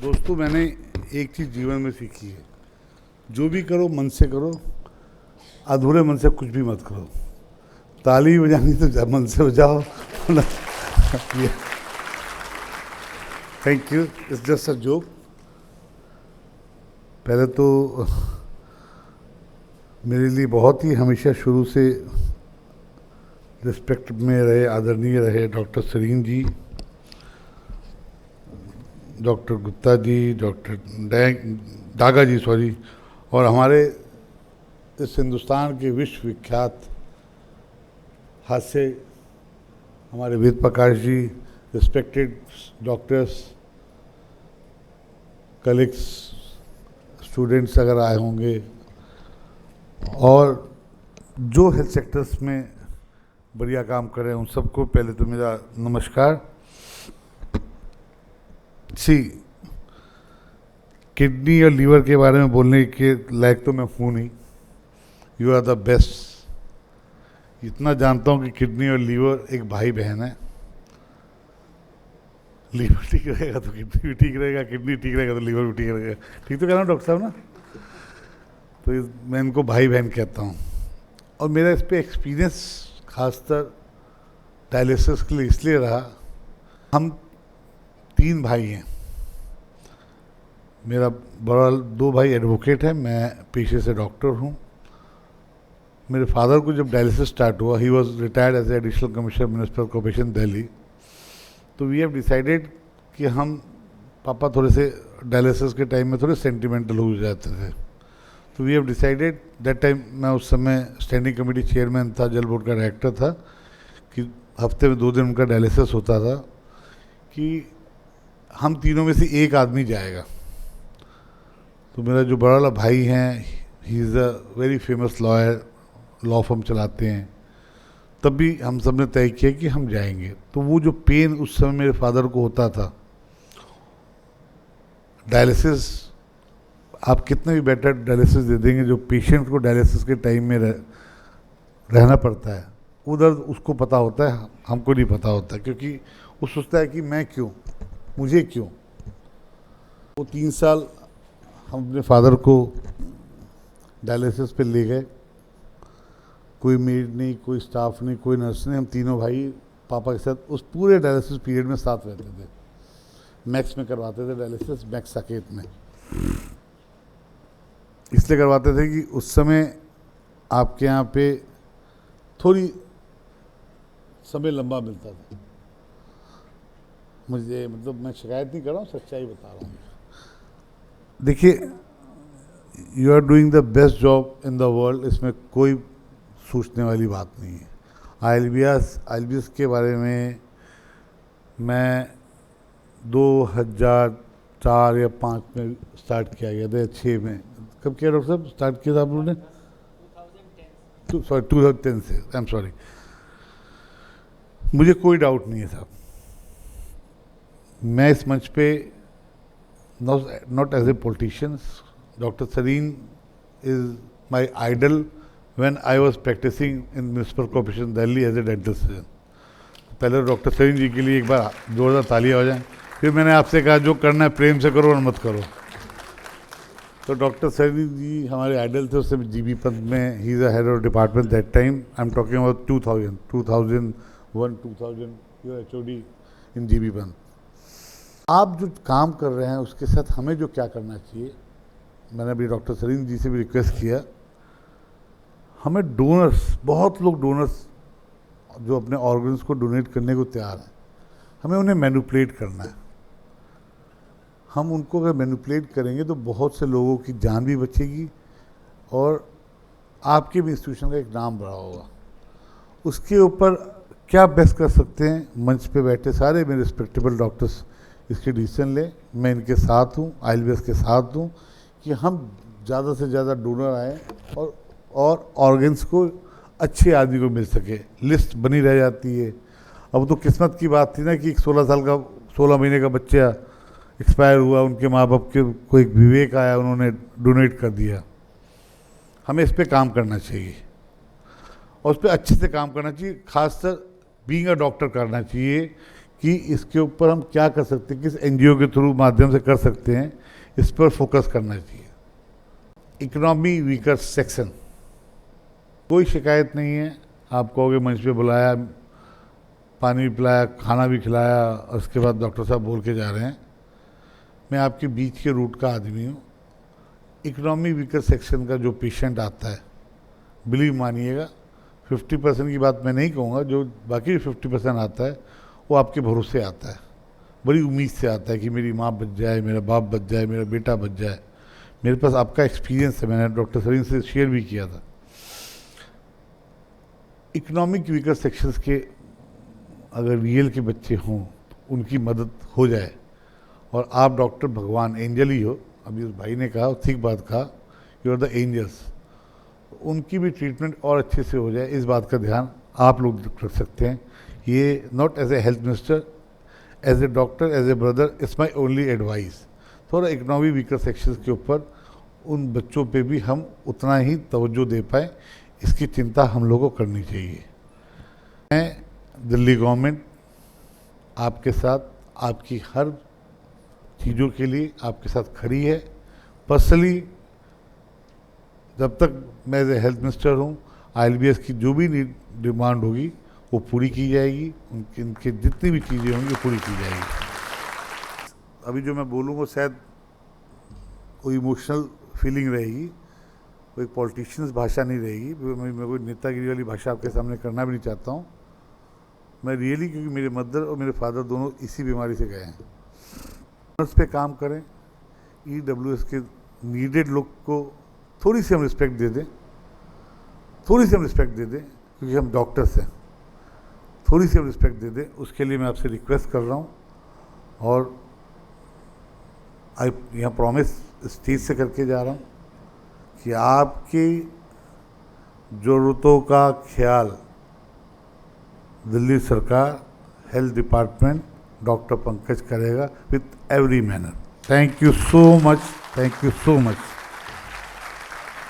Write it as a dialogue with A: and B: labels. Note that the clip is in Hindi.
A: दोस्तों, मैंने एक चीज़ जीवन में सीखी है। जो भी करो मन से करो, अधूरे मन से कुछ भी मत करो। ताली बजानी तो मन से बजाओ। Thank you, it's just a joke. पहले तो मेरे लिए बहुत ही हमेशा शुरू से रिस्पेक्ट में रहे, आदरणीय रहे डॉक्टर सरीन जी, डॉक्टर गुप्ता जी, डॉक्टर डागा जी, सॉरी, और हमारे इस हिंदुस्तान के विश्व विख्यात हास्य हमारे Ved Prakash ji, respected doctors, colleagues, students अगर आए होंगे, और जो हेल्थ सेक्टर्स में बढ़िया काम कर रहे हैं उन सबको पहले तो मेरा नमस्कार। किडनी और लीवर के बारे में बोलने के लायक तो मैं हूँ नहीं। You are the best. इतना जानता हूँ कि किडनी और लीवर एक भाई बहन है। लीवर ठीक रहेगा तो किडनी भी ठीक रहेगा, किडनी ठीक रहेगा तो लीवर भी ठीक रहेगा। ठीक तो कह रहा हूँ डॉक्टर साहब ना? तो मैं इनको भाई बहन कहता हूँ। और मेरा इस पर एक्सपीरियंस खासकर डायलिसिस के लिए इसलिए रहा, हम 3 भाई हैं। मेरा बड़ा 2 भाई एडवोकेट है, मैं पेशे से डॉक्टर हूँ। मेरे फादर को जब डायलिसिस स्टार्ट हुआ, he was retired as additional commissioner municipal corporation Delhi. तो वी हैव डिसाइडेड कि हम पापा थोड़े से डायलिसिस के टाइम में थोड़े सेंटिमेंटल हो जाते थे। तो we have decided that time, मैं उस समय स्टैंडिंग कमेटी चेयरमैन था, जल बोर्ड का डायरेक्टर था, कि हफ्ते में 2 दिन उनका डायलिसिस होता था, कि हम तीनों में से एक आदमी जाएगा। तो मेरा जो बड़ा वाला भाई हैं, he is a very famous lawyer, law firm चलाते हैं। तब भी हम सब ने तय किया कि हम जाएंगे। तो वो जो पेन उस समय मेरे फादर को होता था, डायलिसिस आप कितने भी बेटर डायलिसिस दे देंगे, जो पेशेंट को डायलिसिस के टाइम में रहना पड़ता है, वो दर्द उसको पता होता है, हमको नहीं पता होता, क्योंकि वो सोचता है कि मैं क्यों, मुझे क्यों। वो 3 साल हम अपने फादर को डायलिसिस पे ले गए। कोई मेड नहीं, कोई स्टाफ नहीं, कोई नर्स नहीं, हम तीनों भाई पापा के साथ उस पूरे डायलिसिस पीरियड में साथ रहते थे। मैक्स में करवाते थे डायलिसिस, मैक्स साकेत में। इसलिए करवाते थे कि उस समय आपके यहाँ पे थोड़ी समय लंबा मिलता था। मुझे मतलब मैं शिकायत नहीं कर रहा हूँ, सच्चाई बता रहा हूँ। देखिए, you are doing the best job in the world, इसमें कोई सोचने वाली बात नहीं है। आईएलबीएस के बारे में मैं 2004 या 5 में स्टार्ट किया गया था, या 6 में। कब किया डॉक्टर साहब स्टार्ट किया था आप लोगों ने? 2010 से। I am sorry. मुझे कोई डाउट नहीं है साहब, मैं इस मंच पे not as a politician, doctor Sarin is my idol when I was practicing in municipal corporation Delhi as a dental surgeon. पहले डॉक्टर सरीन जी के लिए एक बार जोरदार तालियां हो जाएं। फिर मैंने आपसे कहा जो करना है प्रेम से करो और मत करो। तो डॉक्टर सरीन जी हमारे आइडल थे उस समय जीबी पंत में। He is a head of department that time. I am talking about 2001, 2000 your HOD in GB Pant. आप जो काम कर रहे हैं उसके साथ हमें जो क्या करना चाहिए, मैंने अभी डॉक्टर सरीन जी से भी रिक्वेस्ट किया, हमें डोनर्स, बहुत लोग डोनर्स जो अपने ऑर्गन्स को डोनेट करने को तैयार हैं, हमें उन्हें मैनिपुलेट करना है। हम उनको अगर मैनिपुलेट करेंगे तो बहुत से लोगों की जान भी बचेगी और आपके भी इंस्टीट्यूशन का एक नाम बड़ा होगा। उसके ऊपर क्या बेस्ट कर सकते हैं, मंच पे बैठे सारे मेरे रिस्पेक्टेबल डॉक्टर्स इसके डिसीजन लें। मैं इनके साथ हूँ, आईएलबीएस के साथ हूँ, कि हम ज़्यादा से ज़्यादा डोनर आएँ और ऑर्गन्स को अच्छे आदमी को मिल सके। लिस्ट बनी रह जाती है। अब तो किस्मत की बात थी ना कि एक 16 महीने का बच्चा एक्सपायर हुआ, उनके माँ बाप के को एक विवेक आया, उन्होंने डोनेट कर दिया। हमें इस पे काम करना चाहिए और उस पर अच्छे से काम करना चाहिए। खासकर बीइंग अ डॉक्टर करना चाहिए कि इसके ऊपर हम क्या कर सकते हैं, किस एनजीओ के थ्रू माध्यम से कर सकते हैं, इस पर फोकस करना चाहिए। इकोनॉमी वीकर सेक्शन, कोई शिकायत नहीं है। आप कहोगे मंच पे बुलाया, पानी भी पिलाया, खाना भी खिलाया और उसके बाद डॉक्टर साहब बोल के जा रहे हैं। मैं आपके बीच के रूट का आदमी हूँ। इकोनॉमी वीकर सेक्शन का जो पेशेंट आता है, बिलीव मानिएगा 50% की बात मैं नहीं कहूँगा, जो बाकी 50% आता है वो आपके भरोसे आता है, बड़ी उम्मीद से आता है कि मेरी माँ बच जाए, मेरा बाप बच जाए, मेरा बेटा बच जाए। मेरे पास आपका एक्सपीरियंस है, मैंने डॉक्टर सरीन से शेयर भी किया था। इकोनॉमिक वीकर सेक्शंस के अगर रियल के बच्चे हों तो उनकी मदद हो जाए, और आप डॉक्टर भगवान एंजल ही हो, अभी उस भाई ने कहा, ठीक बात कहा, यू आर द एंजल्स, उनकी भी ट्रीटमेंट और अच्छे से हो जाए, इस बात का ध्यान आप लोग रख सकते हैं। ये not as a health minister, as a doctor, as a brother, it's my only advice. थोड़ा इकोनॉमिक वीकर सेक्शंस के ऊपर उन बच्चों पे भी हम उतना ही तवज्जो दे पाएँ, इसकी चिंता हम लोगों को करनी चाहिए। मैं दिल्ली गवर्नमेंट आपके साथ, आपकी हर चीज़ों के लिए आपके साथ खड़ी है। पर्सनली जब तक मैं एज ए हेल्थ मिनिस्टर हूँ, ILBS की जो भी डिमांड होगी वो पूरी की जाएगी, उनके जितनी भी चीज़ें होंगी पूरी की जाएगी। अभी जो मैं बोलूँगा शायद कोई इमोशनल फीलिंग रहेगी, कोई पॉलिटिशियंस भाषा नहीं रहेगी, मैं कोई नेतागिरी वाली भाषा आपके सामने करना भी नहीं चाहता हूँ। मैं रियली, क्योंकि मेरे मदर और मेरे फादर दोनों इसी बीमारी से गए हैं। नर्स पे काम करें, EWS के नीडेड लोग को थोड़ी सी हम रिस्पेक्ट दे दें, थोड़ी सी हम रिस्पेक्ट दे दें, क्योंकि हम डॉक्टर्स हैं, थोड़ी सी हम रिस्पेक्ट दे दें, उसके लिए मैं आपसे रिक्वेस्ट कर रहा हूँ। और यहाँ प्रॉमिस स्टेज से करके जा रहा हूँ कि आपकी ज़रूरतों का ख्याल दिल्ली सरकार, हेल्थ डिपार्टमेंट, डॉक्टर पंकज करेगा with every manner. Thank you so much, thank you so much.